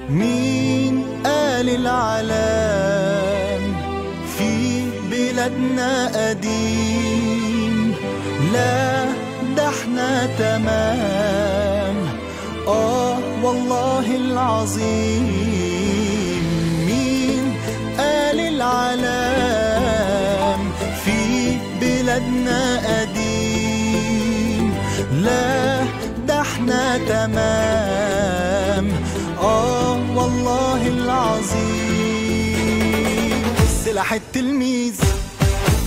مين قال العلام في بلادنا قديم؟ لا ده احنا تمام، والله العظيم. مين قال العلام في بلادنا قديم؟ لا ده احنا تمام، والله العظيم. سلاح التلميذ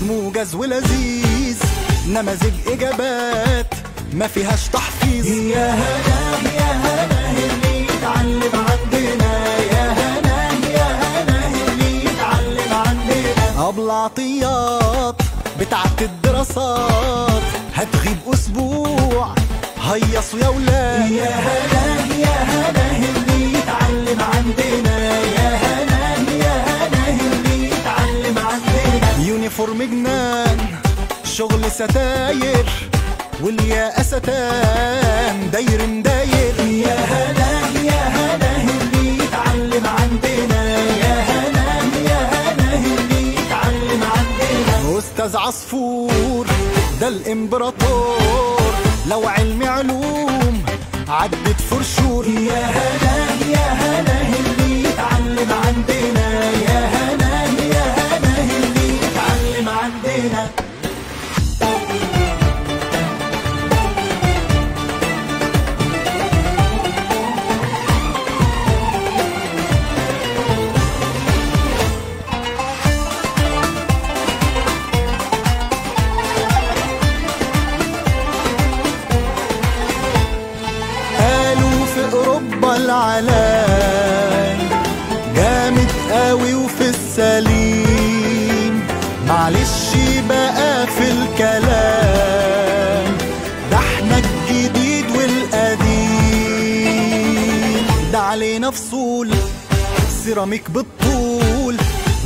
موجز ولذيذ، نماذج إجابات ما فيهاش تحفيظ. يا هنا يا هنا اللي يتعلم عندنا، يا هنا يا هنا اللي يتعلم عندنا. أبلة عطيات بتاعت الدراسات هتغيب أسبوع، هيصوا يا ولاد. يا هنا يا هنا اللي يتعلم عندنا، يا هنا يا هنا اللي يتعلم عندنا. يونيفورم جنان شغل ستاير، والياقة ستان داير مداير. يا هنا يا هنا اللي يتعلم عندنا، يا هنا يا هنا اللي يتعلم عندنا. أستاذ عصفور ده الإمبراطور، لو علم علوم عدت فرشور. يا هنا يا هنا اللي يتعلم عندنا، يا هنا يا هنا اللي يتعلم عندنا. العلام جامد قوي وفي السليم، معلش بقى في الكلام، ده احنا الجديد والقديم. ده علينا فصول سيراميك بالطول،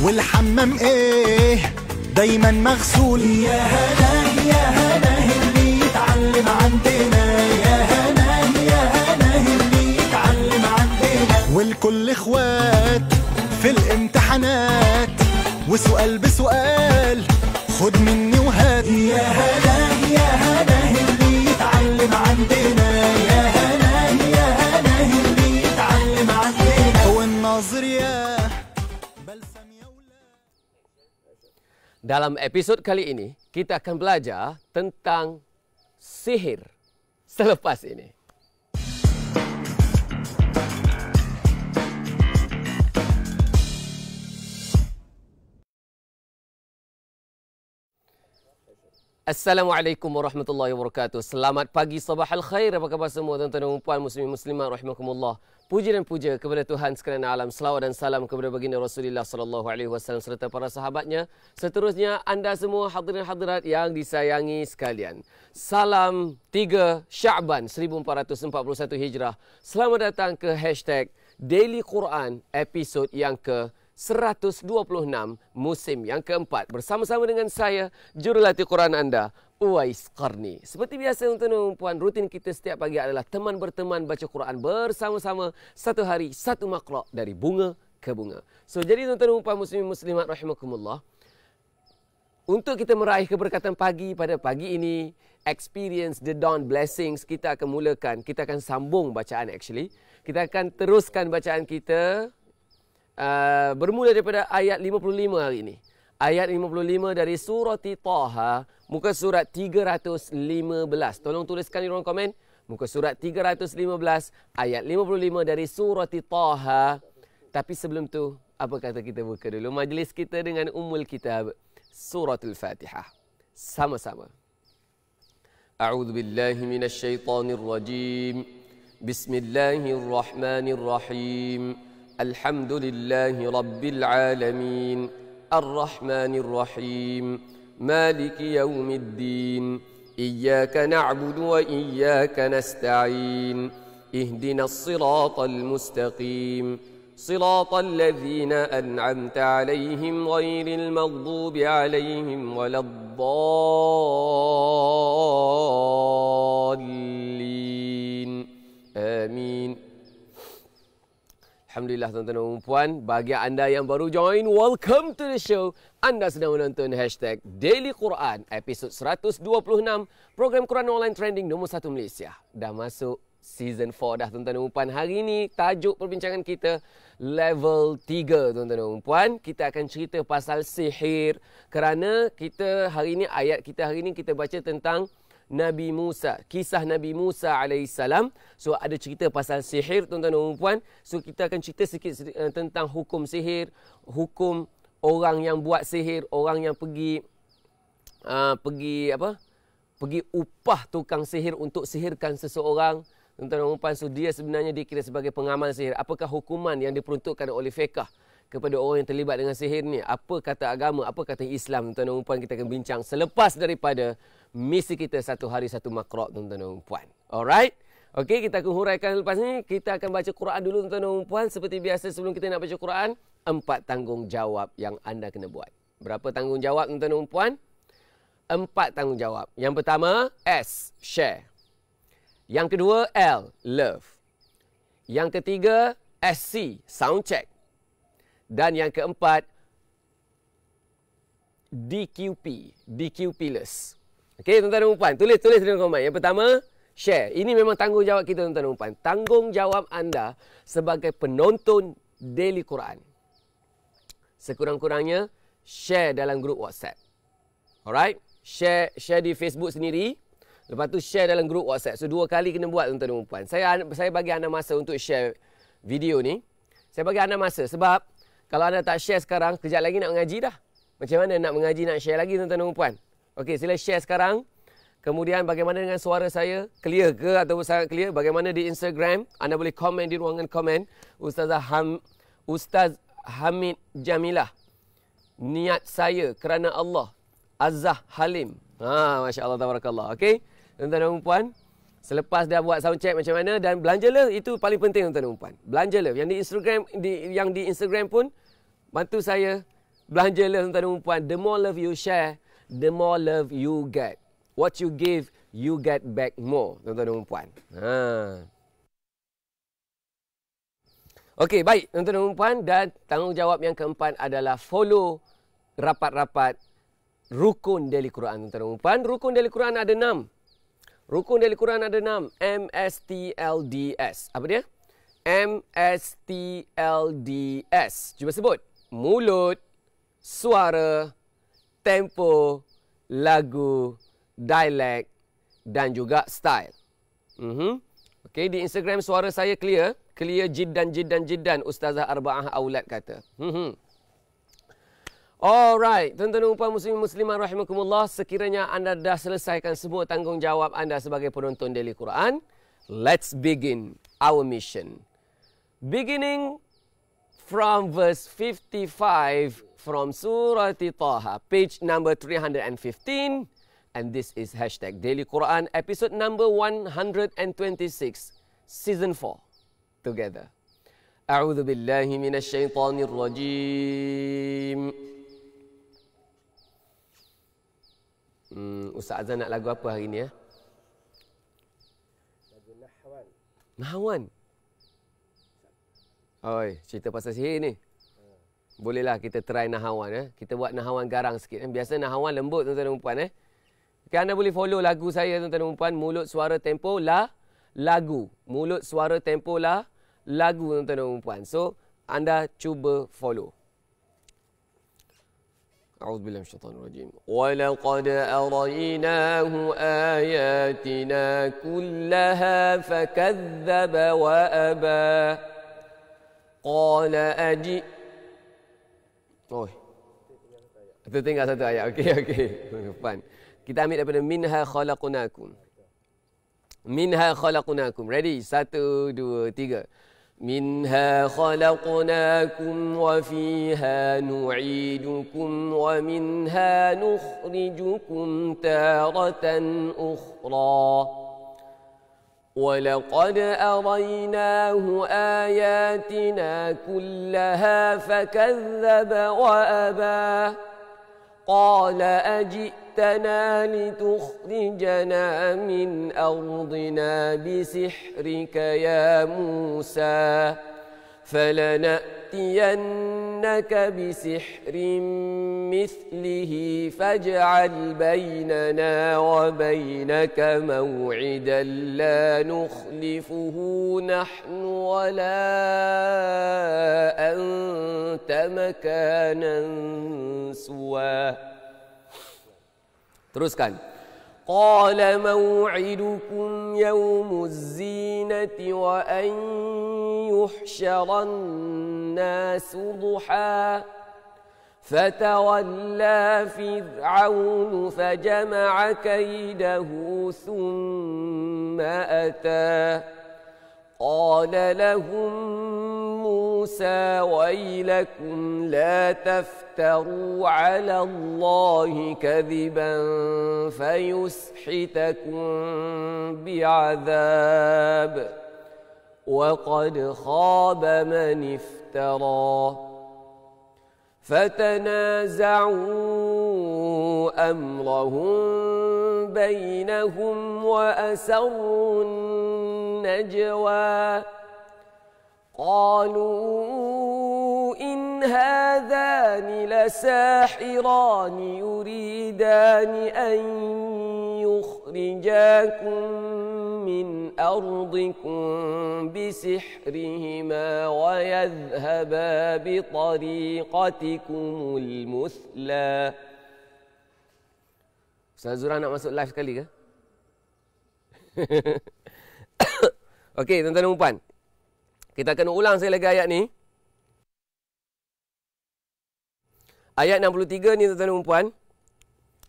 والحمام ايه دايما مغسول. يا هنا يا هنا اللي يتعلم عندنا، يا هنا يا هنا اللي يتعلم عندنا. والكل اخوات في الامتحانات، وسؤال بسؤال خد مني وهات. يا هنا يا هنا اللي يتعلم عندنا، يا هنا يا هنا اللي يتعلم عندنا. والناظر يا بلسم يا ولاد. Dalam episod kali ini, kita akan belajar tentang sihir selepas ini. Assalamualaikum warahmatullahi wabarakatuh. Selamat pagi, sabah al-khair. Apa khabar semua tuan-tuan dan puan muslimin muslimat rahimakumullah. Puji dan puja kepada Tuhan sekalian alam. Selawat dan salam kepada baginda Rasulullah sallallahu alaihi wasallam serta para sahabatnya. Seterusnya anda semua hadirin hadirat yang disayangi sekalian. Salam 3 Sya'ban 1441 Hijrah. Selamat datang ke hashtag Daily Quran episod yang ke 126 musim yang keempat bersama-sama dengan saya, jurulatih Quran anda, Uwais Qarni. Seperti biasa tuan-tuan dan puan, rutin kita setiap pagi adalah teman berteman baca Quran bersama-sama, satu hari satu makra dari bunga ke bunga. So jadi tuan-tuan dan puan muslimin muslimat rahimakumullah, untuk kita meraih keberkatan pagi pada pagi ini, experience the dawn blessings, kita akan mulakan, kita akan sambung bacaan actually. Kita akan teruskan bacaan kita bermula daripada ayat 55 hari ini. Ayat 55 dari surah Taha, muka surat 315. Tolong tuliskan di ruang komen. Muka surat 315, ayat 55 dari surah Taha. Tapi sebelum tu, apa kata kita buka dulu majlis kita dengan Ummul Kitab, Suratul Fatihah. Sama-sama. A'udzu billahi minasy syaithanir rajim. Bismillahirrahmanirrahim. الحمد لله رب العالمين الرحمن الرحيم مالك يوم الدين إياك نعبد وإياك نستعين اهدنا الصراط المستقيم صراط الذين أنعمت عليهم غير المغضوب عليهم ولا الضالين آمين. Alhamdulillah tuan-tuan dan puan, bagi anda yang baru join, welcome to the show. Anda sedang menonton hashtag Daily Quran, episod 126, program Quran Online Trending nombor 1 Malaysia. Dah masuk season 4 dah tuan-tuan dan puan. Hari ini tajuk perbincangan kita level 3 tuan-tuan dan puan. Kita akan cerita pasal sihir kerana ayat kita hari ini kita baca tentang Nabi Musa, kisah Nabi Musa alaihissalam. So ada cerita pasal sihir tuan-tuan dan puan. So kita akan cerita sikit tentang hukum sihir, hukum orang yang buat sihir, orang yang pergi upah tukang sihir untuk sihirkan seseorang. Tuan-tuan dan puan, so dia sebenarnya dikira sebagai pengamal sihir. Apakah hukuman yang diperuntukkan oleh fiqh kepada orang yang terlibat dengan sihir ni? Apa kata agama, apa kata Islam? Tuan-tuan dan puan, kita akan bincang selepas daripada misi kita satu hari satu makra' tuan-tuan dan puan. Alright? Okey, kita akan huraikan lepas ni. Kita akan baca Quran dulu tuan-tuan dan puan. Seperti biasa sebelum kita nak baca Quran, 4 tanggungjawab yang anda kena buat. Berapa tanggungjawab tuan-tuan dan puan? 4 tanggungjawab. Yang pertama, S, share. Yang kedua, L, love. Yang ketiga, SC, sound check. Dan yang keempat, DQP-less. Okey, tuan-tuan dan puan, tulis dalam komen. Yang pertama, share. Ini memang tanggungjawab kita tuan-tuan dan puan. Tanggungjawab anda sebagai penonton Daily Quran. Sekurang-kurangnya, share dalam grup WhatsApp. Alright? Share di Facebook sendiri. Lepas tu share dalam grup WhatsApp. So 2 kali kena buat tuan-tuan dan puan. Saya bagi anda masa untuk share video ni. Saya bagi anda masa sebab kalau anda tak share sekarang, kejap lagi nak mengaji dah. Macam mana nak mengaji, nak share lagi tuan-tuan dan puan? Okey, sila share sekarang. Kemudian bagaimana dengan suara saya? Clear ke atau sangat clear? Bagaimana di Instagram? Anda boleh komen di ruangan komen. Ustaz Hamid Jamilah. Niat saya kerana Allah. Azah Halim. Masya Allah, tabarakallah. Okey, tuan-tuan dan puan. Selepas dah buat sound check macam mana dan belanja love, itu paling penting tuan-tuan dan puan. Belanja love. Yang di Instagram pun bantu saya belanja love tuan-tuan dan puan. The more love you share, the more love you get. What you give, you get back more tuan-tuan dan puan. Okey, baik tuan-tuan dan puan, dan tanggungjawab yang keempat adalah follow rapat-rapat Rukun Daily Quran tuan-tuan dan puan. Rukun Daily Quran ada 6. Rukun Daily Quran ada 6. MSTLDS. Apa dia? MSTLDS. Cuba sebut. Mulut, suara, tempo, lagu, dialek dan juga style. Okey, di Instagram suara saya clear. Clear jiddan. Ustazah Arba'ah Aulad kata. Alright, tuan-tuan dan puan muslimin muslimat rahimakumullah, sekiranya anda dah selesaikan semua tanggungjawab anda sebagai penonton Daily Quran, let's begin our mission. Beginning from verse 55 from Surah Taha, page number 315, and this is hashtag Daily Quran, episode number 126, season 4, together. A'udhu billahi minasyaitanir rajim. Ustaz Azan nak lagu apa hari ni ya? Lagu Nahwan. Nahwan? Oi, cerita pasal sihir ni. Bolehlah kita try Nahwan ya. Kita buat Nahwan garang sikit. Biasa Nahwan lembut tuan-tuan dan puan Okay, anda boleh follow lagu saya tuan-tuan dan puan. Mulut suara tempo la lagu. Mulut suara tempo la lagu tuan-tuan dan puan. So anda cuba follow. أعوذ بالله من الشيطان الرجيم ولقد أريناه آياتنا كلها فكذب وأبى قال أجئ itu tinggal satu ayat. Okey. Kita ambil daripada minha khalaqnakum. Ready? 1, 2, 3. منها خلقناكم وفيها نعيدكم ومنها نخرجكم تارة أخرى ولقد أريناه آياتنا كلها فكذب وأبى قال أجئتنا لتخرجنا من أرضنا بسحرك يا موسى فلنأتينك بسحر مثله فاجعل بيننا وبينك موعدا لا نخلفه نحن ولا أنت مكانا سوى. Teruskan. قال موعدكم يوم الزينة وأن يحشر الناس ضحى فتولى فرعون فجمع كيده ثم أتى قال لهم موسى ويلكم لا تفتروا على الله كذبا فيسحتكم بعذاب وقد خاب من افترى. فتنازعوا أمرهم بينهم وأسروا النجوى قالوا إن هذان لساحران يريدان أن يخرجاكم من أرضكم بسحرهما ويذهبا بطريقتكم المثلى. Ustaz Zura nak masuk live sekali ke? Okey, tuan-tuan dan puan. Kita akan ulang sekali lagi ayat ni. Ayat 63 ni tuan-tuan dan puan.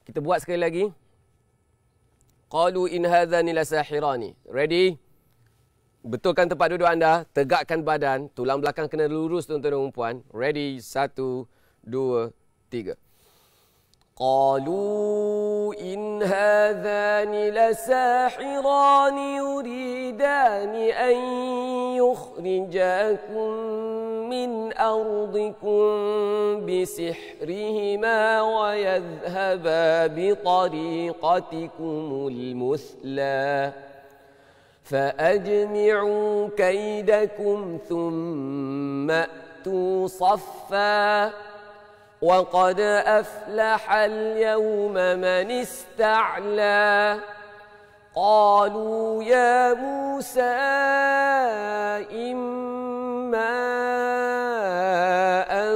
Kita buat sekali lagi. Qalu in hadzani lasahirani. Ready? Betulkan tempat duduk anda, tegakkan badan, tulang belakang kena lurus tuan-tuan dan puan. Ready? 1 2 3. قالوا إن هذان لساحران يريدان أن يخرجاكم من أرضكم بسحرهما ويذهبا بطريقتكم المثلى فأجمعوا كيدكم ثم أتوا صفا وقد أفلح اليوم من استعلى قالوا يا موسى إما أن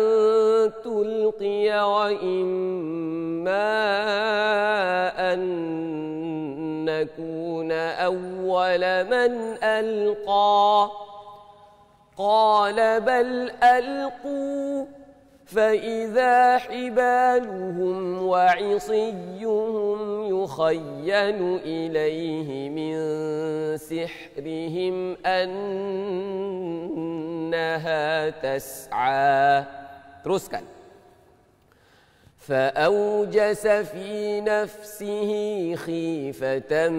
تلقي وإما أن نكون أول من ألقى قال بل ألقوا فإذا حبالهم وعصيهم يخيل إليه من سحرهم أنها تسعى. Teruskan. فأوجس في نفسه خيفة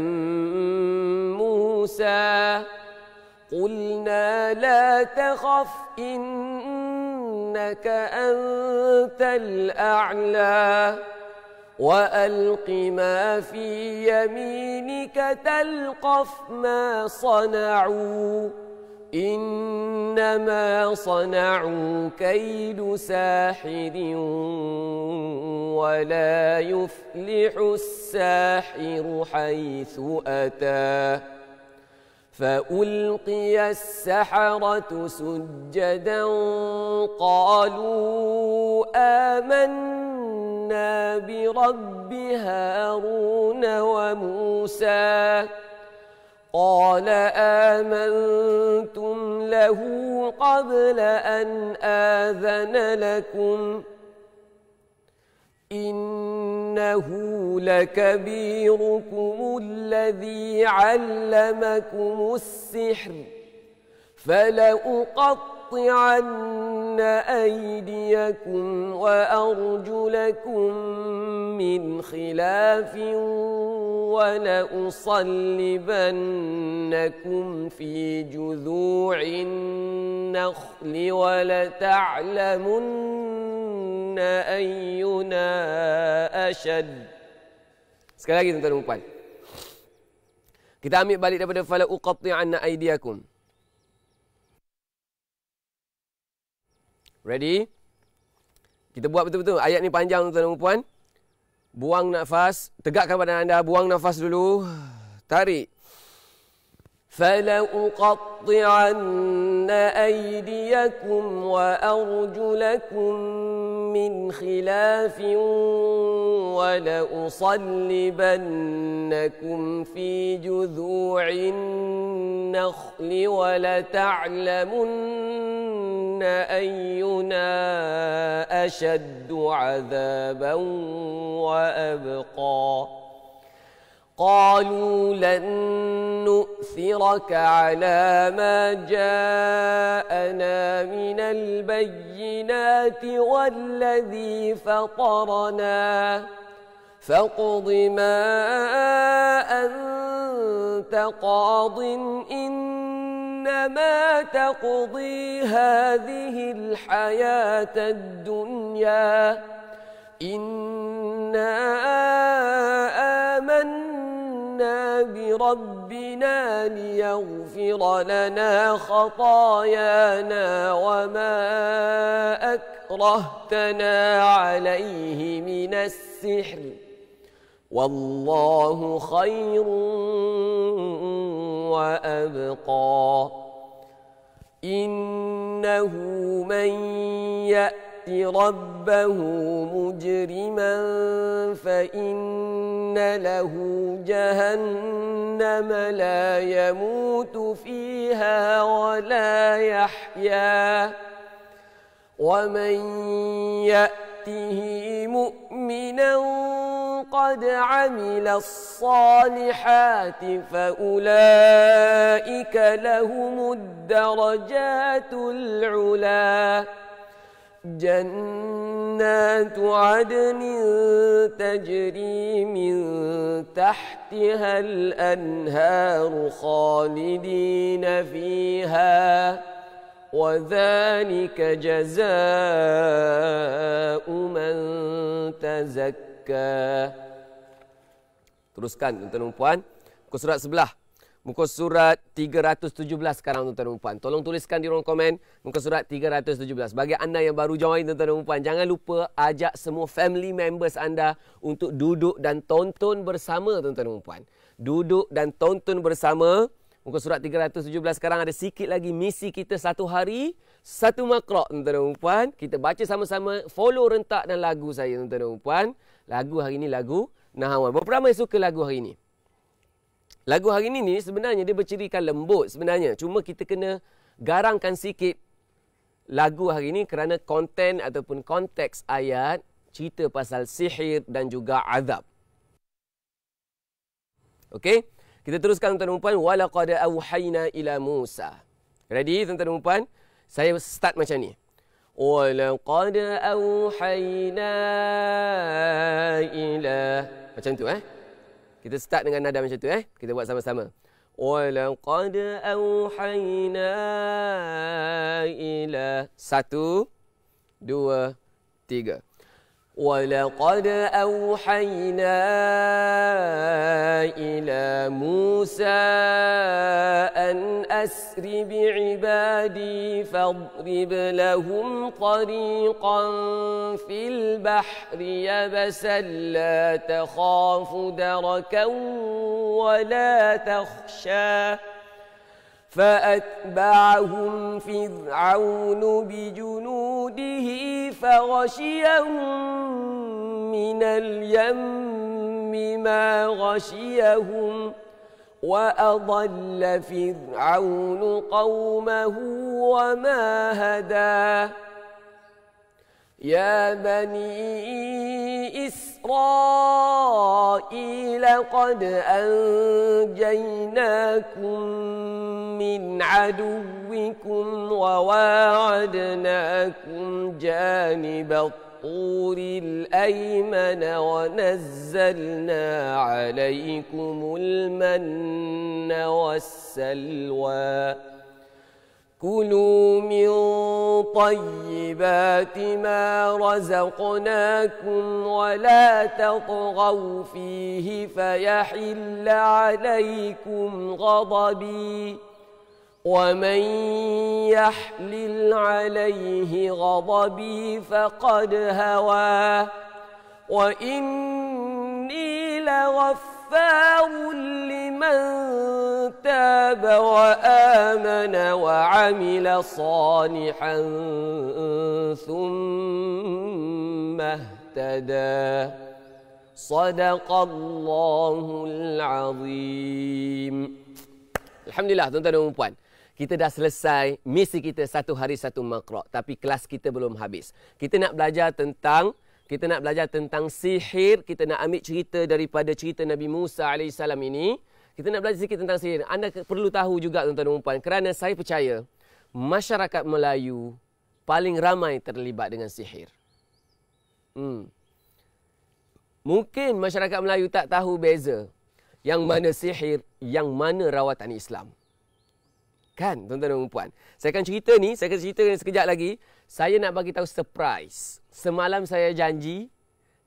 موسى قلنا لا تخف إنك أنت الأعلى وألق ما في يمينك تلقف ما صنعوا إنما صنعوا كيد ساحر ولا يفلح الساحر حيث أتى فألقي السحرة سجدا قالوا آمنا برب هارون وموسى قال آمنتم له قبل أن آذن لكم إنه لكبيركم الذي علمكم السحر فلأقطعن أيديكم وأرجلكم من خلاف ولأصلبنكم في جذوع النخل ولتعلمن أينا أشد. Sekali lagi tuan-tuan dan puan. Kita ambil balik daripada fala uqatti'anna aydiyakum. Ready? Kita buat betul-betul. Ayat ni panjang tuan-tuan dan puan. Buang nafas. Tegakkan badan anda. Buang nafas dulu. Tarik. فَلَأُقَطِّعَنَّ أَيْدِيَكُمْ وَأَرْجُلَكُمْ مِنْ خِلَافٍ وَلَأُصَلِّبَنَّكُمْ فِي جُذُوعِ النَّخْلِ وَلَتَعْلَمُنَّ أَيُّنَا أَشَدُّ عَذَابًا وَأَبْقَى قالوا لن نؤثرك على ما جاءنا من البينات والذي فطرنا فاقض ما أنت قاض إنما تقضي هذه الحياة الدنيا إنا آمنا بربنا ليغفر لنا خطايانا وما أكرهتنا عليه من السحر والله خير وأبقى إنه من يأتي ربه مجرما فإن له جهنم لا يموت فيها ولا يحيا ومن يأته مؤمنا قد عمل الصالحات فأولئك لهم الدرجات العلى جنات عدن تجري من تحتها الأنهار خالدين فيها وذلك جزاء من تزكى. Teruskan tuan-tuan dan puan. Muka surat sebelah. Muka surat 317 sekarang tuan-tuan dan puan. Tolong tuliskan di ruang komen muka surat 317. Bagi anda yang baru join tuan-tuan dan puan, jangan lupa ajak semua family members anda untuk duduk dan tonton bersama tuan-tuan dan puan. Duduk dan tonton bersama. Muka surat 317 sekarang ada sikit lagi misi kita satu hari, satu makrak tuan-tuan dan puan. Kita baca sama-sama, follow rentak dan lagu saya tuan-tuan dan puan. Lagu hari ini lagu Nahawan. Berapa ramai suka lagu hari ini? Lagu hari ini ni sebenarnya dia bercirikan lembut sebenarnya. Cuma kita kena garangkan sikit lagu hari ini kerana konten ataupun konteks ayat cerita pasal sihir dan juga azab. Okey? Kita teruskan tuan-tuan dan puan. Walaqad auhayna ila Musa. Ready tuan-tuan dan puan? Saya start macam ni. Walaqad auhayna ila. Macam tu Kita start dengan nada macam tu Kita buat sama-sama. Walaqad auhayna ila. 1 2 3. ولقد أوحينا إلى موسى أن أسر بعبادي فاضرب لهم طريقا في البحر يبسا لا تخاف دركا ولا تخشى فأتبعهم فرعون بجنوده فغشيهم من اليم ما غشيهم وأضل فرعون قومه وما هدى يا بني إسرائيل قد أنجيناكم من عدوكم وواعدناكم جانب الطور الأيمن ونزلنا عليكم المن والسلوى كلوا من طيبات ما رزقناكم ولا تطغوا فيه فيحل عليكم غضبي ومن يحلل عليه غضبي فقد هوى وإني لغفار لمن تاب وآمن وعمل صالحا ثم اهتدى صدق الله العظيم. Alhamdulillah tuan-tuan dan puan. Kita dah selesai misi kita satu hari satu makra, tapi kelas kita belum habis. Kita nak belajar tentang sihir. Kita nak ambil cerita daripada cerita Nabi Musa AS ini. Kita nak belajar sikit tentang sihir. Anda perlu tahu juga tuan-tuan dan puan, kerana saya percaya masyarakat Melayu paling ramai terlibat dengan sihir. Mungkin masyarakat Melayu tak tahu beza yang mana sihir, yang mana rawatan Islam. Kan, tuan-tuan dan puan. Saya akan cerita ni sekejap lagi. Saya nak bagi tahu surprise. Semalam saya janji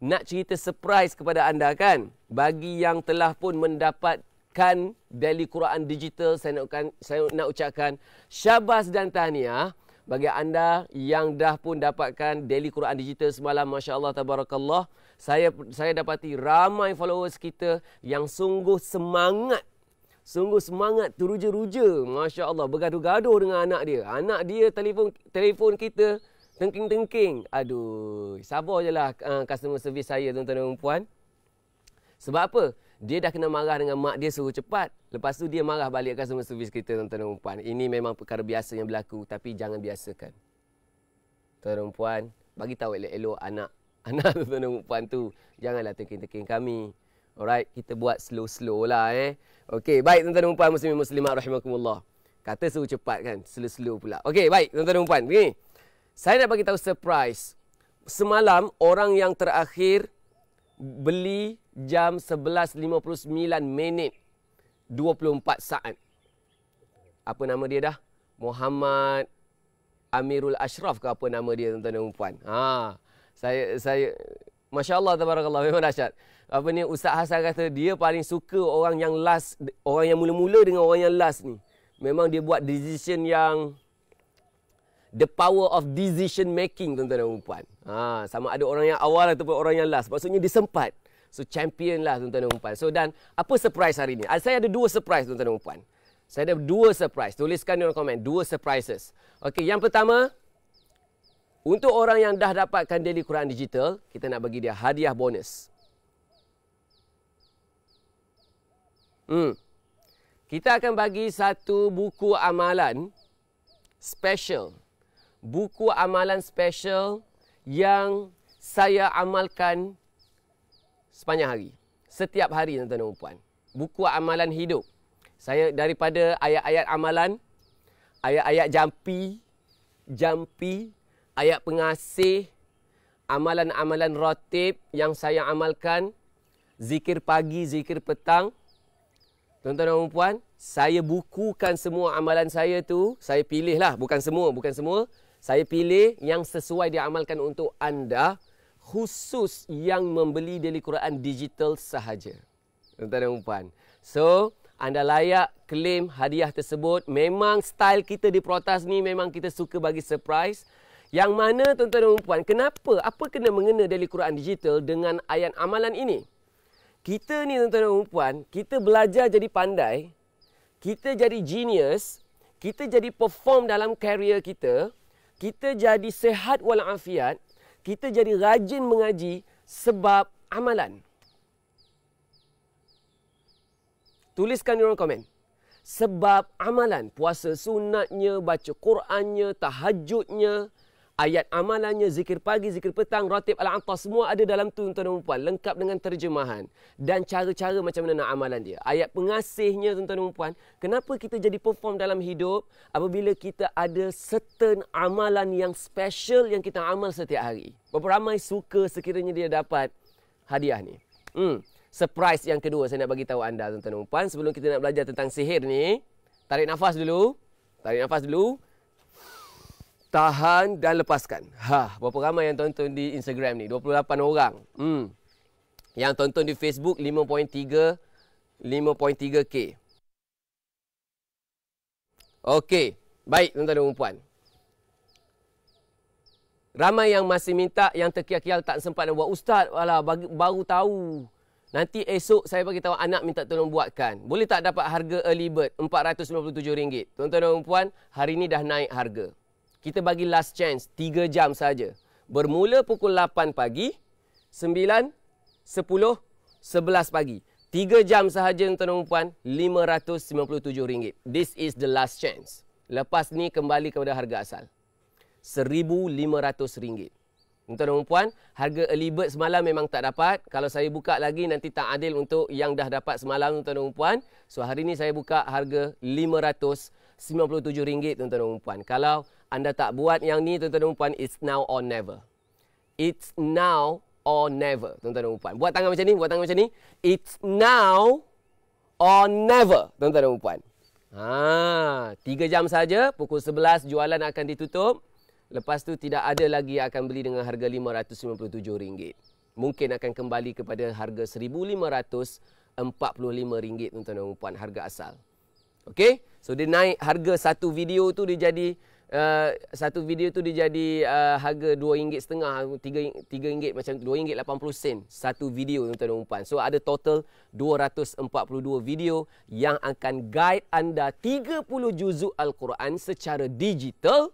nak cerita surprise kepada anda, kan. Bagi yang telah pun mendapatkan Daily Quran Digital, saya nak ucapkan syabas dan tahniah. Bagi anda yang dah pun dapatkan Daily Quran Digital semalam, Masya Allah, Tabarakallah. Saya dapati ramai followers kita yang sungguh semangat, teruja-ruja, Masya Allah, bergaduh-gaduh dengan anak dia. Anak dia telefon kita, tengking-tengking. Aduh, sabar je lah customer service saya, tuan-tuan dan puan. Sebab apa? Dia dah kena marah dengan mak dia suruh cepat. Lepas tu dia marah balik customer service kita, tuan-tuan dan puan. Ini memang perkara biasa yang berlaku, tapi jangan biasakan. Tuan-tuan dan puan, bagi tahu elok-elok anak tuan-tuan dan puan tu. Janganlah tengking-tengking kami. Alright, kita buat slow-slow lah Okey, baik tuan-tuan dan puan muslimin muslimat rahimakumullah. Kata suruh cepat kan, slow-slow pula. Okey, baik tuan-tuan dan puan. Begini. Saya nak bagi tahu surprise. Semalam orang yang terakhir beli jam 11.59 minit 24 saat. Apa nama dia dah? Muhammad Amirul Ashraf ke apa nama dia, tuan-tuan dan puan. Saya Masya Allah, tabarakallah, memang dahsyat. Apa ni, Ustaz Hasan kata dia paling suka orang yang last, orang yang mula-mula dengan orang yang last ni. Memang dia buat decision yang the power of decision making, tuan-tuan dan puan. Sama ada orang yang awal ataupun orang yang last. Maksudnya dia sempat. So champion lah, tuan-tuan dan puan. So dan apa surprise hari ni? Saya ada 2 surprise, tuan-tuan dan puan. Saya ada 2 surprise. Tuliskan di komen 2 surprises. Okey, yang pertama, untuk orang yang dah dapatkan Daily Quran Digital, kita nak bagi dia hadiah bonus. Kita akan bagi satu buku amalan special. Buku amalan special yang saya amalkan sepanjang hari. Setiap hari, tuan-tuan dan puan. Buku amalan hidup. Saya daripada ayat-ayat amalan, ayat-ayat jampi, ayat pengasih, amalan-amalan ratib yang saya amalkan, zikir pagi, zikir petang. Tuan-tuan dan puan, saya bukukan semua amalan saya tu. Saya pilih lah, bukan semua. Saya pilih yang sesuai diamalkan untuk anda, khusus yang membeli Daily Quran Digital sahaja. Tuan-tuan dan puan. So, anda layak claim hadiah tersebut. Memang style kita di Protas ni, memang kita suka bagi surprise. Yang mana, tuan-tuan dan puan, kenapa? Apa kena mengena Daily Quran Digital dengan ayat amalan ini? Kita ni, tuan-tuan dan puan, kita belajar jadi pandai, kita jadi genius, kita jadi perform dalam career kita, kita jadi sehat walafiat, kita jadi rajin mengaji sebab amalan. Tuliskan di komen. Sebab amalan, puasa sunatnya, baca Qurannya, tahajudnya, ayat amalannya, zikir pagi, zikir petang, ratib al-antas, semua ada dalam tu, tuan-tuan dan puan, lengkap dengan terjemahan dan cara-cara macam mana nak amalan dia. Ayat pengasihnya, tuan-tuan dan puan, kenapa kita jadi perform dalam hidup apabila kita ada certain amalan yang special yang kita amal setiap hari. Berapa ramai suka sekiranya dia dapat hadiah ni. Surprise yang kedua saya nak bagi tahu anda, tuan-tuan dan puan, sebelum kita nak belajar tentang sihir ni, tarik nafas dulu. Tahan dan lepaskan. Berapa ramai yang tonton di Instagram ni? 28 orang. Yang tonton di Facebook 5.3K. Okey. Baik, tuan-tuan dan puan. Ramai yang masih minta, yang terkial-kial tak sempat nak buat. Ustaz, baru tahu. Nanti esok saya bagi tahu anak minta tolong buatkan. Boleh tak dapat harga early bird RM497? Tuan-tuan dan puan, hari ini dah naik harga. Kita bagi last chance, 3 jam saja. Bermula pukul 8 pagi, 9, 10, 11 pagi. 3 jam sahaja tuan-tuan dan puan, RM597. This is the last chance. Lepas ni kembali kepada harga asal. RM1,500. Tuan-tuan dan puan, harga early bird semalam memang tak dapat. Kalau saya buka lagi nanti tak adil untuk yang dah dapat semalam tuan-tuan dan puan. So hari ni saya buka harga RM597 tuan-tuan dan puan. Kalau anda tak buat yang ni tuan-tuan dan puan, it's now or never. It's now or never tuan-tuan dan puan. Buat tangan macam ni, buat tangan macam ni. It's now or never tuan-tuan dan puan. 3 jam saja, pukul 11 jualan akan ditutup. Lepas tu tidak ada lagi yang akan beli dengan harga RM597. Mungkin akan kembali kepada harga RM1,545 tuan-tuan dan puan, harga asal. Okey? So dia naik harga satu video tu dia jadi harga RM2.50, RM3 macam RM2.80 satu video tuan-tuan dan puan. So ada total 242 video yang akan guide anda 30 juzuk Al-Quran secara digital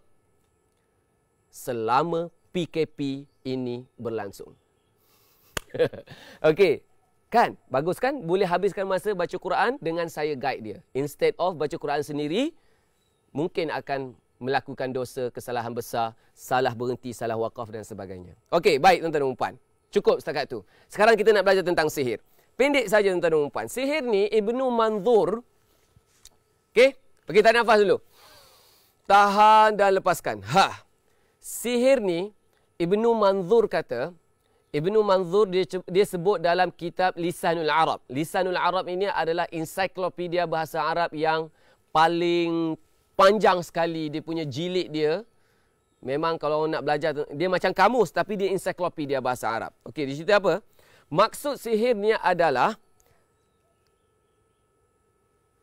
selama PKP ini berlangsung. Okey, kan? Bagus kan? Boleh habiskan masa baca Quran dengan saya guide dia. Instead of baca Quran sendiri, mungkin akan melakukan dosa, kesalahan besar, salah berhenti, salah wakaf dan sebagainya. Okey, baik tuan-tuan dan puan. Cukup setakat tu. Sekarang kita nak belajar tentang sihir. Pendek saja tuan-tuan dan puan. Sihir ni Ibnu Manzur. Okey, pergi tarik nafas dulu. Tahan dan lepaskan. Sihir ni Ibnu Manzur kata, Ibnu Manzur dia sebut dalam kitab Lisanul Arab. Lisanul Arab ini adalah ensiklopedia bahasa Arab yang paling panjang sekali. Dia punya jilid dia. Memang kalau nak belajar, dia macam kamus tapi dia ensiklopedia bahasa Arab. Okey, di situ apa? Maksud sihir ni adalah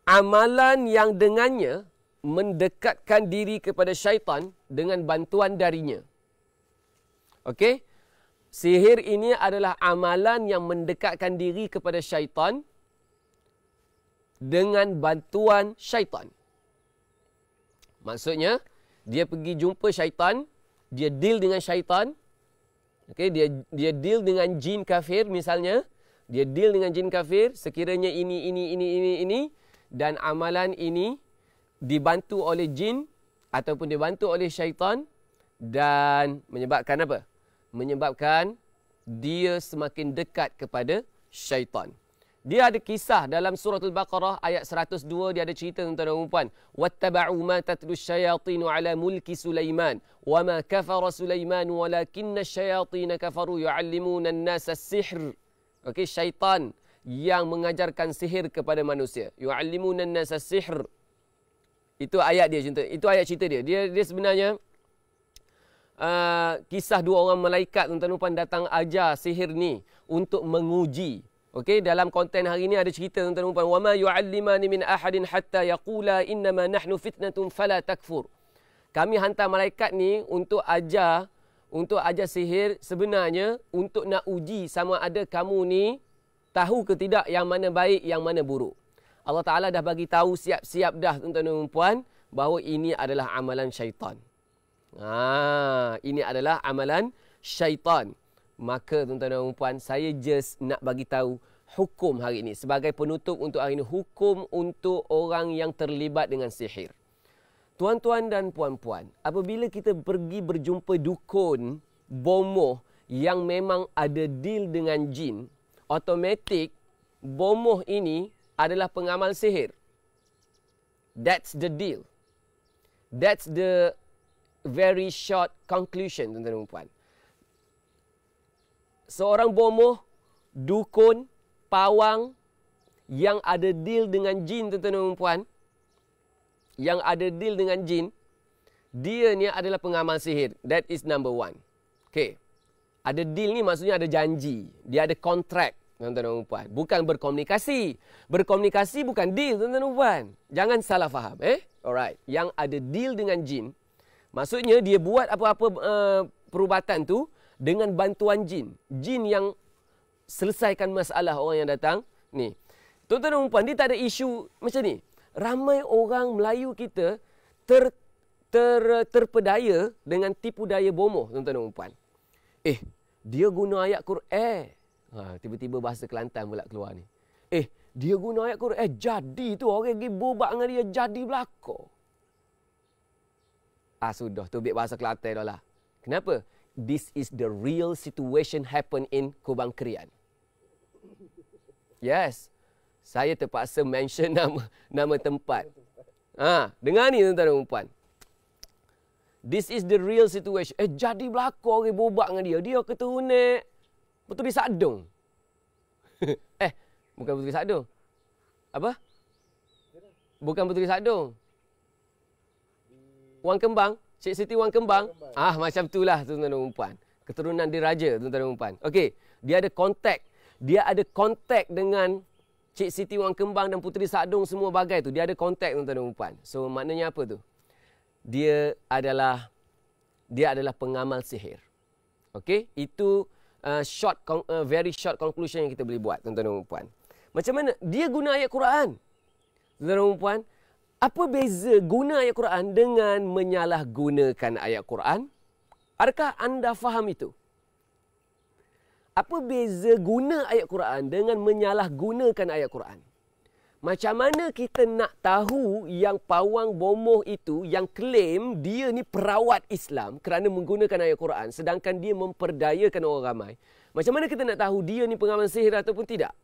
amalan yang dengannya mendekatkan diri kepada syaitan dengan bantuan darinya. Okey? Sihir ini adalah amalan yang mendekatkan diri kepada syaitan dengan bantuan syaitan. Maksudnya, dia pergi jumpa syaitan, dia deal dengan syaitan. Okey, dia deal dengan jin kafir misalnya. Dia deal dengan jin kafir, sekiranya ini dan amalan ini dibantu oleh jin ataupun dibantu oleh syaitan dan menyebabkan apa? Menyebabkan dia semakin dekat kepada syaitan. Dia ada kisah dalam surah Al-Baqarah ayat 102, dia ada cerita tuan-tuan dan puan. Wattaba'u ma tatlu asy-syayatin 'ala mulki Sulaiman wa ma kafara Sulaiman walakinna asy-syayatin kafaru yu'allimuna an-nasa as-sihr. Okey, syaitan yang mengajarkan sihir kepada manusia. Yu'allimuna an-nasa as-sihr. Itu ayat dia cerita. Itu ayat cerita dia. Dia sebenarnya kisah dua orang malaikat tuan-tuan dan puan datang ajar sihir ni untuk menguji. Okey, dalam konten hari ini ada cerita tuan-tuan dan puan, wa ma yu'allimani min ahadin hatta yaqula innama nahnu fitnatun fala takfur. Kami hantar malaikat ni untuk ajar sihir sebenarnya untuk nak uji sama ada kamu ni tahu ke tidak yang mana baik, yang mana buruk. Allah Ta'ala dah bagi tahu siap-siap dah tuan-tuan dan puan bahawa ini adalah amalan syaitan. Ini adalah amalan syaitan. Maka tuan-tuan dan puan, saya just nak bagi tahu hukum hari ini sebagai penutup untuk hari ini, hukum untuk orang yang terlibat dengan sihir. Tuan-tuan dan puan-puan, apabila kita pergi berjumpa dukun bomoh yang memang ada deal dengan jin, automatik bomoh ini adalah pengamal sihir. That's the deal. That's the very short conclusion, tuan-tuan dan puan. Seorang bomoh, dukun, pawang yang ada deal dengan jin, tuan-tuan dan puan, yang ada deal dengan jin, dia ni adalah pengamal sihir. That is number one. Okay. Ada deal ni maksudnya ada janji. Dia ada kontrak. tuan-tuan dan puan. Bukan berkomunikasi. Berkomunikasi bukan deal, tuan-tuan dan puan. Jangan salah faham. Alright. Yang ada deal dengan jin, maksudnya dia buat apa-apa perubatan tu dengan bantuan jin. Jin yang selesaikan masalah orang yang datang ni. Tuan-tuan dan puan, dia tak ada isu macam ni. Ramai orang Melayu kita terpedaya dengan tipu daya bomoh, tuan-tuan dan puan. Dia guna ayat Quran. Tiba-tiba bahasa Kelantan pula keluar ni. Dia guna ayat Quran. Jadi tu orang pergi bobak dengan dia jadi belaka. Sudah tu bahasa Kelantan dah lah. Kenapa? This is the real situation happen in Kubang Krian. Yes. Saya terpaksa mention nama tempat. Dengar ni tuan-tuan dan puan. This is the real situation. Jadi belaka orang bobak dengan dia. Dia keturunan Puteri Sadung. Bukan Puteri Sadung. Apa? Bukan Puteri Sadung. Wang Kembang. Cik Siti Wang Kembang. Macam itulah tuan-tuan dan puan. Keturunan diraja tuan-tuan dan puan. Okey. Dia ada kontak. Dia ada kontak dengan Cik Siti Wang Kembang dan Puteri Sadung semua bagai tu. Dia ada kontak tuan-tuan dan puan. So maknanya apa tu? Dia adalah pengamal sihir. Okey, itu very short conclusion yang kita boleh buat, tuan-tuan dan puan. Macam mana dia guna ayat Quran? Tuan-tuan dan puan, apa beza guna ayat Quran dengan menyalahgunakan ayat Quran? Adakah anda faham itu? Apa beza guna ayat Quran dengan menyalahgunakan ayat Quran? Macam mana kita nak tahu yang pawang bomoh itu yang klaim dia ni perawat Islam kerana menggunakan ayat Quran sedangkan dia memperdayakan orang ramai? Macam mana kita nak tahu dia ni pengamal sihir ataupun tidak?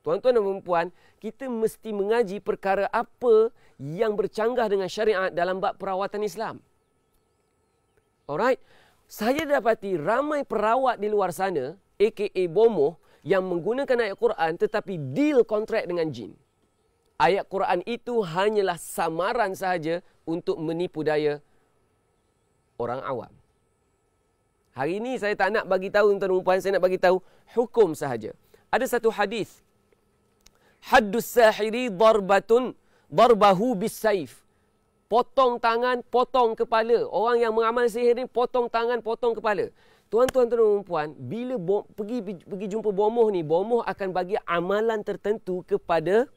Tuan-tuan dan puan, kita mesti mengaji perkara apa yang bercanggah dengan syariat dalam bab perawatan Islam. Alright? Saya dapati ramai perawat di luar sana, aka bomoh, yang menggunakan ayat Quran tetapi deal kontrak dengan jin. Ayat Quran itu hanyalah samaran sahaja untuk menipu daya orang awam. Hari ini saya tak nak bagi tahu tuan-tuan dan puan, saya nak bagi tahu hukum sahaja. Ada satu hadis. Haddus sahiri darbahu bis-saif. Potong tangan, potong kepala. Orang yang mengamal sihir ni potong tangan, potong kepala. Tuan-tuan dan puan, bila pergi jumpa bomoh ni, bomoh akan bagi amalan tertentu kepada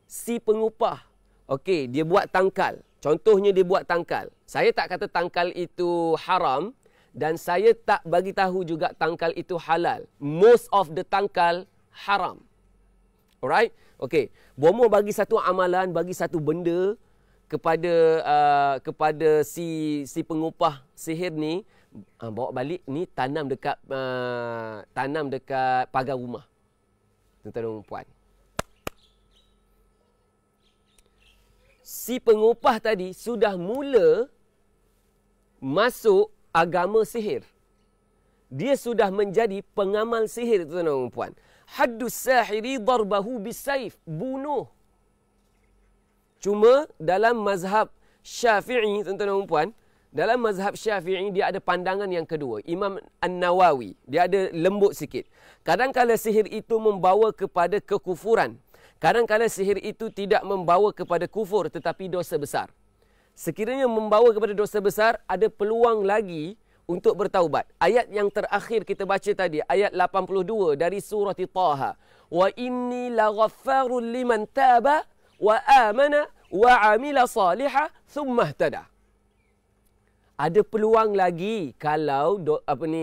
si pengupah. Okey, dia buat tangkal. Contohnya dia buat tangkal. Saya tak kata tangkal itu haram dan saya tak bagi tahu juga tangkal itu halal. Most of the tangkal haram. Alright? Okey, bomoh bagi satu amalan, bagi satu benda kepada si pengupah sihir ni, bawa balik ni tanam dekat pagar rumah. Tuan-tuan dan puan. Si pengupah tadi sudah mula masuk agama sihir. Dia sudah menjadi pengamal sihir, tuan-tuan dan puan. Haddus sahiri darbahu bis-saif. Bunuh. Cuma dalam mazhab Syafi'i, tuan-tuan dan puan, dalam mazhab Syafi'i dia ada pandangan yang kedua. Imam An-Nawawi, dia ada lembut sikit. Kadang-kadang sihir itu membawa kepada kekufuran. Kadang-kadang sihir itu tidak membawa kepada kufur tetapi dosa besar. Sekiranya membawa kepada dosa besar, ada peluang lagi untuk bertaubat. Ayat yang terakhir kita baca tadi, ayat 82 dari surah Taha. Wa inni laghaffarun liman taba wa amana wa amila salihah thumma ihtada. Ada peluang lagi kalau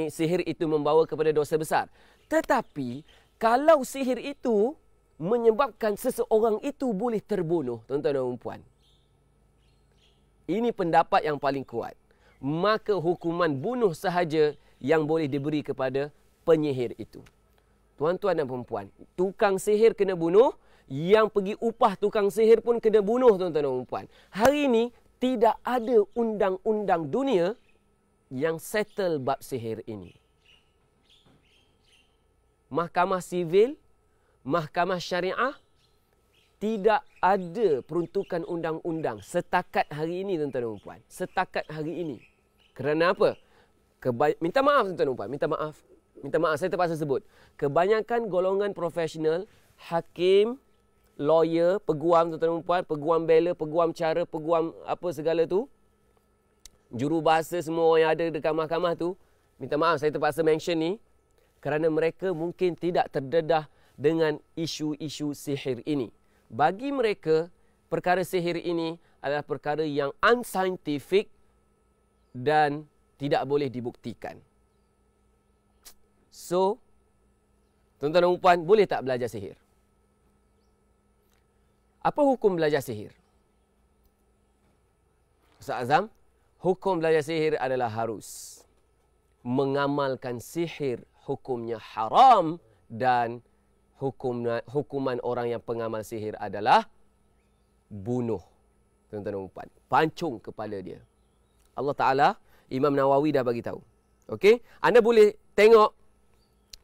sihir itu membawa kepada dosa besar. Tetapi kalau sihir itu menyebabkan seseorang itu boleh terbunuh, tuan-tuan dan puan, ini pendapat yang paling kuat. Maka hukuman bunuh sahaja yang boleh diberi kepada penyihir itu. Tuan-tuan dan puan, tukang sihir kena bunuh, yang pergi upah tukang sihir pun kena bunuh, tuan-tuan dan puan. Hari ini tidak ada undang-undang dunia yang settle bab sihir ini. Mahkamah sivil, mahkamah syariah, tidak ada peruntukan undang-undang setakat hari ini, tuan-tuan dan puan. Setakat hari ini. Kerana apa? Minta maaf, tuan-tuan dan puan. Minta maaf. Minta maaf, saya terpaksa sebut. Kebanyakan golongan profesional, hakim, lawyer, peguam, tuan-tuan dan puan, peguam bela, peguam cara, peguam apa segala tu, jurubahasa semua orang yang ada dekat mahkamah tu, minta maaf, saya terpaksa mention ni, kerana mereka mungkin tidak terdedah dengan isu-isu sihir ini. Bagi mereka, perkara sihir ini adalah perkara yang unscientific dan tidak boleh dibuktikan. So, tuan-tuan dan puan, boleh tak belajar sihir? Apa hukum belajar sihir? Ustaz Azam, hukum belajar sihir adalah harus. Mengamalkan sihir hukumnya haram dan hukuman orang yang pengamal sihir adalah bunuh. Tuan-tuan dan puan, pancung kepala dia. Allah Ta'ala, Imam Nawawi dah bagi tahu. Okey? Anda boleh tengok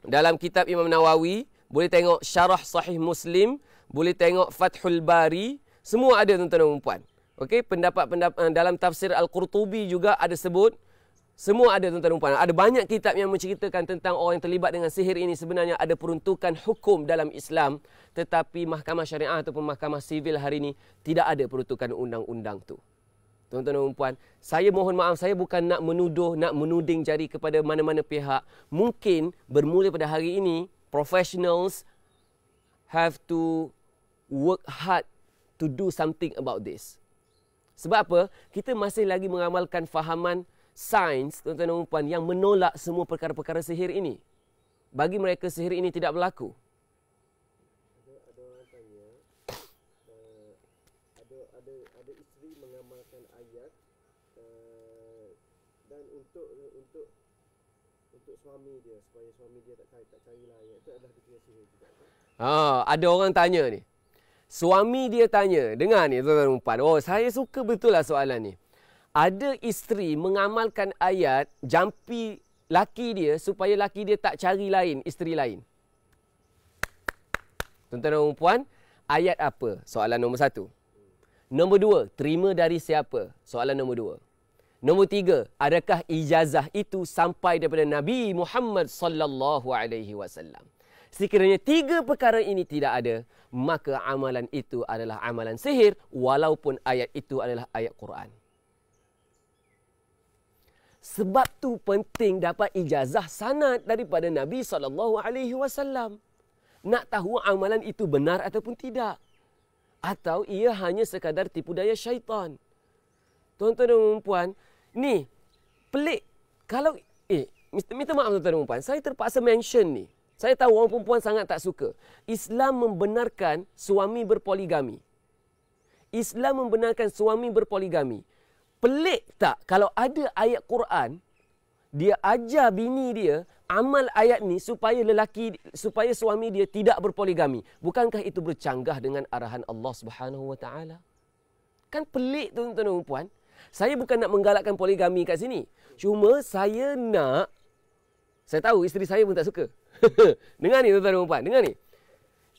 dalam kitab Imam Nawawi, boleh tengok Syarah Sahih Muslim, boleh tengok Fathul Bari, semua ada tuan-tuan dan puan. Okey, pendapat-pendapat dalam tafsir Al-Qurtubi juga ada sebut. Semua ada tuan-tuan dan puan. Ada banyak kitab yang menceritakan tentang orang yang terlibat dengan sihir ini sebenarnya ada peruntukan hukum dalam Islam, tetapi mahkamah syariah ataupun mahkamah sivil hari ini tidak ada peruntukan undang-undang tu. Tuan-tuan dan puan, saya mohon maaf, saya bukan nak menuduh, nak menuding jari kepada mana-mana pihak. Mungkin bermula pada hari ini, professionals have to work hard to do something about this. Sebab apa? Kita masih lagi mengamalkan fahaman sains, tuan-tuan dan puan, yang menolak semua perkara-perkara sihir ini. Bagi mereka, sihir ini tidak berlaku. Ada orang tanya, ada isteri mengamalkan ayat dan untuk suami dia, supaya suami dia tak carilah ayat, itu adalah dikira sihir juga. Ada orang tanya ni. Suami dia tanya, dengar ni tuan-tuan dan puan. Oh, saya suka betul lah soalan ni. Ada isteri mengamalkan ayat jampi laki dia supaya laki dia tak cari lain, isteri lain. Tuan-tuan dan puan, ayat apa? Soalan nombor 1. Nombor 2, terima dari siapa? Soalan nombor 2. Nombor 3, adakah ijazah itu sampai daripada Nabi Muhammad sallallahu alaihi wasallam? Sekiranya 3 perkara ini tidak ada, maka amalan itu adalah amalan sihir walaupun ayat itu adalah ayat Quran. Sebab tu penting dapat ijazah sanad daripada Nabi SAW. Nak tahu amalan itu benar ataupun tidak. Atau ia hanya sekadar tipu daya syaitan. Tuan-tuan dan puan, ni pelik. Kalau, minta maaf tuan-tuan dan puan, saya terpaksa mention ni. Saya tahu orang perempuan sangat tak suka. Islam membenarkan suami berpoligami. Islam membenarkan suami berpoligami. Pelik tak kalau ada ayat Quran, dia ajar bini dia amal ayat ni supaya suami dia tidak berpoligami. Bukankah itu bercanggah dengan arahan Allah Subhanahu Wa Taala? Kan pelik tuan-tuan dan puan. Saya bukan nak menggalakkan poligami kat sini. Cuma saya tahu isteri saya pun tak suka. Dengar ni tuan-tuan dan puan, dengar ni.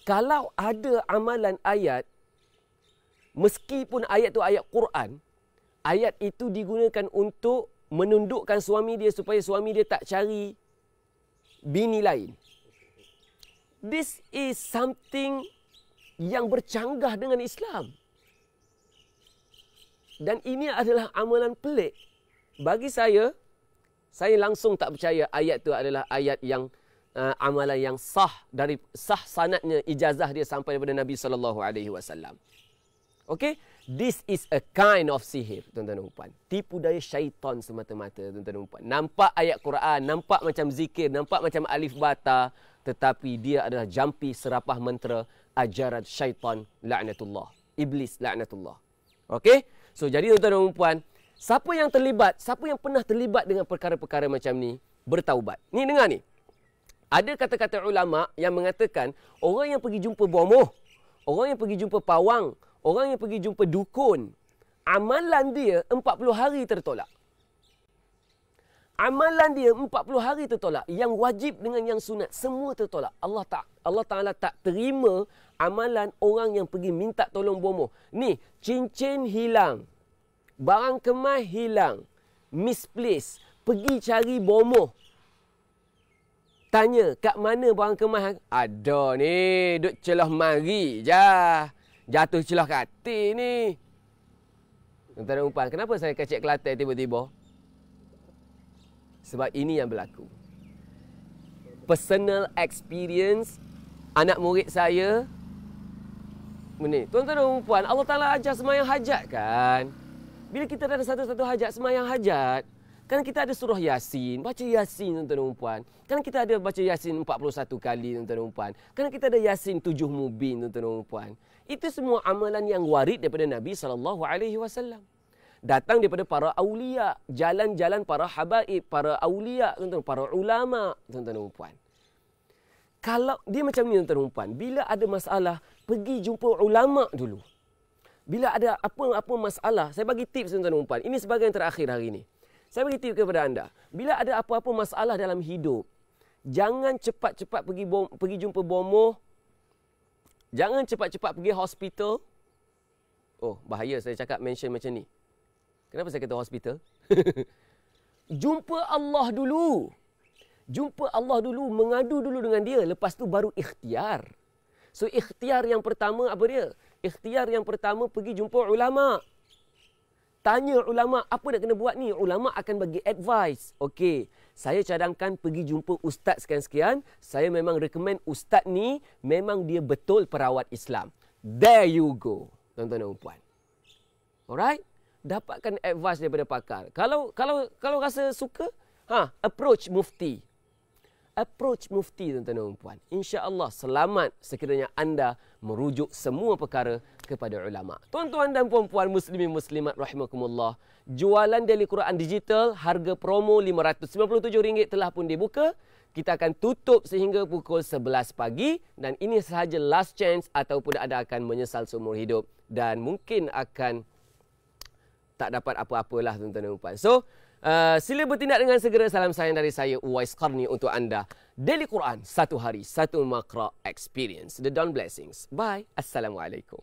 Kalau ada amalan ayat, meskipun ayat tu ayat Quran, ayat itu digunakan untuk menundukkan suami dia supaya suami dia tak cari bini lain. This is something yang bercanggah dengan Islam. Dan ini adalah amalan pelik. Bagi saya langsung tak percaya ayat itu adalah ayat yang amalan yang sah sanadnya, ijazah dia sampai daripada Nabi SAW. Okey? This is a kind of sihir, tuan-tuan dan puan. Tipu daya syaitan semata-mata, tuan-tuan dan puan. Nampak ayat Quran, nampak macam zikir, nampak macam alif bata, tetapi dia adalah jampi serapah mentera ajaran syaitan laknatullah. Iblis laknatullah. Okey? So, jadi tuan-tuan dan puan, siapa yang pernah terlibat dengan perkara-perkara macam ni, bertaubat. Ni dengar ni. Ada kata-kata ulama yang mengatakan, orang yang pergi jumpa bomoh, orang yang pergi jumpa pawang, orang yang pergi jumpa dukun, amalan dia 40 hari tertolak. Amalan dia 40 hari tertolak. Yang wajib dengan yang sunat, semua tertolak. Allah Ta'ala tak terima amalan orang yang pergi minta tolong bomoh. Ni, cincin hilang, barang kemas hilang, misplace, pergi cari bomoh. Tanya, kat mana barang kemas? Ada ni, duk celah mari je. Jatuh celah katil ni. Tuan-tuan dan puan, kenapa saya ke Cik Kelantan tiba-tiba? Sebab ini yang berlaku. Personal experience anak murid saya. Ni, tuan-tuan dan puan, Allah Ta'ala ajar semayang hajat kan? Bila kita ada satu-satu hajat, semayang hajat, kan kita ada surah Yasin, baca Yasin tuan-tuan dan puan. Kan kita ada baca Yasin 41 kali tuan-tuan dan puan. Kan kita ada Yasin 7 mubin tuan-tuan dan puan. Itu semua amalan yang warid daripada Nabi SAW. Datang daripada para awliya, jalan-jalan para habaib, para awliya, tuan-tuan, para ulama, tuan-tuan dan puan. Kalau dia macam ni tuan-tuan dan puan, bila ada masalah, pergi jumpa ulama dulu. Bila ada apa-apa masalah, saya bagi tips tuan-tuan dan puan. Ini sebagai yang terakhir hari ini. Saya bagi tips kepada anda. Bila ada apa-apa masalah dalam hidup, jangan cepat-cepat pergi jumpa bomoh. Jangan cepat-cepat pergi hospital. Oh, bahaya saya cakap mention macam ni. Kenapa saya kata hospital? Jumpa Allah dulu. Jumpa Allah dulu, mengadu dulu dengan dia. Lepas tu baru ikhtiar. So, ikhtiar yang pertama apa dia? Ikhtiar yang pertama pergi jumpa ulama. Tanya ulama, apa nak kena buat ni? Ulama akan bagi advice. Okey, saya cadangkan pergi jumpa ustaz sekian-sekian. Saya memang recommend ustaz ni, memang dia betul perawat Islam. There you go, tuan-tuan dan puan. Alright? Dapatkan advice daripada pakar. Kalau rasa suka, approach mufti. Approach mufti tuan-tuan dan puan. Insya-Allah selamat sekiranya anda merujuk semua perkara kepada ulama. Tuan-tuan dan puan-puan muslimin muslimat rahimakumullah. Jualan Daily Quran digital harga promo RM597 telah pun dibuka. Kita akan tutup sehingga pukul 11 pagi dan ini sahaja last chance ataupun anda akan menyesal seumur hidup dan mungkin akan tak dapat apa-apalah tuan-tuan dan puan. So, sila bertindak dengan segera. Salam sayang dari saya, Uwais Qarni, untuk anda. Daily Quran, satu hari, satu makra experience. The Dawn Blessings. Bye. Assalamualaikum.